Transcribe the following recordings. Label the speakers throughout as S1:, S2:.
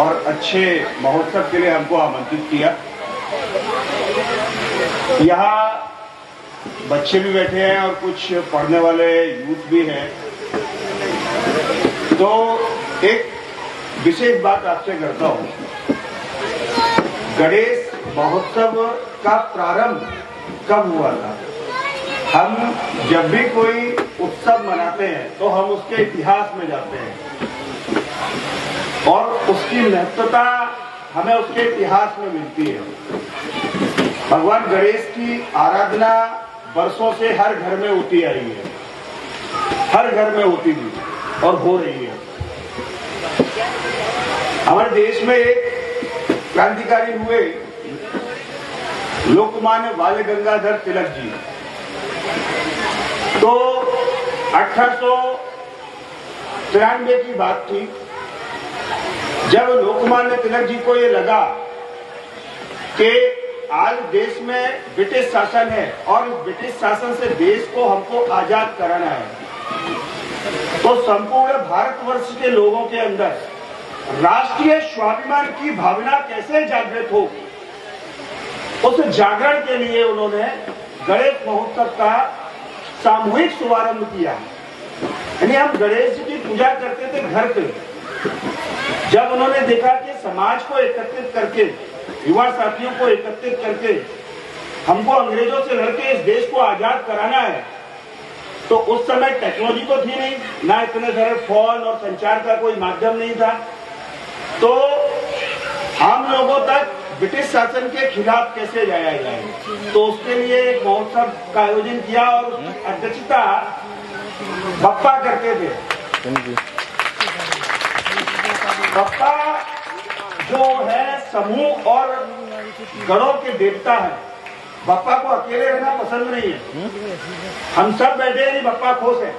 S1: और अच्छे महोत्सव के लिए हमको आमंत्रित किया। यहाँ बच्चे भी बैठे हैं और कुछ पढ़ने वाले यूथ भी हैं। तो एक विशेष बात आपसे करता हूँ। गणेश महोत्सव का प्रारंभ कब हुआ था? हम जब भी कोई उत्सव मनाते हैं तो हम उसके इतिहास में जाते हैं और उसकी महत्वता हमें उसके इतिहास में मिलती है। भगवान गणेश की आराधना वर्षों से हर घर में होती आई है, हर घर में होती थी और हो रही है। हमारे देश में एक क्रांतिकारी हुए लोकमान्य बाल गंगाधर तिलक जी। तो 1893 की बात थी जब लोकमान्य तिलक जी को ये लगा कि आज देश में ब्रिटिश शासन है और इस ब्रिटिश शासन से देश को हमको आजाद कराना है, तो संपूर्ण भारतवर्ष के लोगों के अंदर राष्ट्रीय स्वाभिमान की भावना कैसे जागृत हो, उस जागरण के लिए उन्होंने गणेश महोत्सव का सामूहिक शुभारंभ किया। यानी हम गणेश जी की पूजा करते थे घर पे। जब उन्होंने देखा कि समाज को एकत्रित करके, युवा साथियों को एकत्रित करके हमको अंग्रेजों से लड़के इस देश को आजाद कराना है, तो उस समय टेक्नोलॉजी तो थी नहीं, ना इतने सारे फोन और संचार का कोई माध्यम नहीं था, तो हम लोगों तक ब्रिटिश शासन के खिलाफ कैसे जाया जाए। तो उसके लिए एक महोत्सव का आयोजन किया और उसकी अध्यक्षता बप्पा करते थे। बप्पा जो है समूह और गणों के देवता है। बप्पा को अकेले रहना पसंद नहीं है, हम सब बैठे हैं, बप्पा खुश है।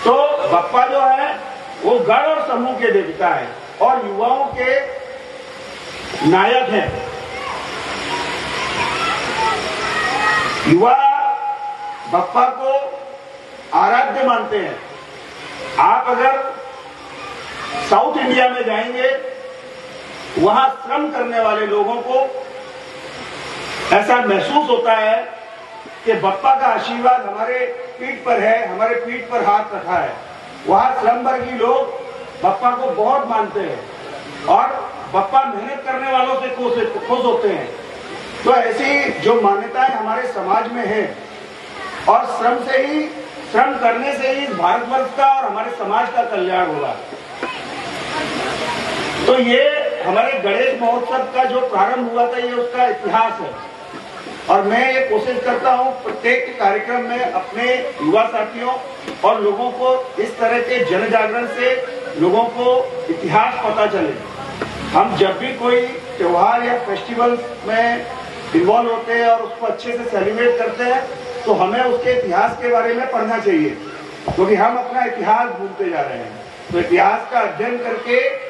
S1: तो बप्पा जो है वो गण और समूह के देवता है और युवाओं के नायक हैं। युवा बप्पा को आराध्य मानते हैं। आप अगर साउथ इंडिया में जाएंगे, वहां श्रम करने वाले लोगों को ऐसा महसूस होता है कि बप्पा का आशीर्वाद हमारे पीठ पर है, हमारे पीठ पर हाथ रखा है। वहां श्रमवर्गीय लोग बप्पा को बहुत मानते हैं और बप्पा मेहनत करने वालों से खुश होते हैं। तो ऐसी जो मान्यताएं हमारे समाज में है और श्रम करने से ही भारतवर्ष का और हमारे समाज का कल्याण होगा। तो ये हमारे गणेश महोत्सव का जो प्रारंभ हुआ था, ये उसका इतिहास है। और मैं ये कोशिश करता हूँ प्रत्येक कार्यक्रम में अपने युवा साथियों और लोगों को इस तरह के जन जागरण से लोगों को इतिहास पता चले। हम जब भी कोई त्योहार या फेस्टिवल में इन्वॉल्व होते हैं और उसको अच्छे से सेलिब्रेट करते हैं, तो हमें उसके इतिहास के बारे में पढ़ना चाहिए, क्योंकि हम अपना इतिहास भूलते जा रहे हैं। तो इतिहास का अध्ययन करके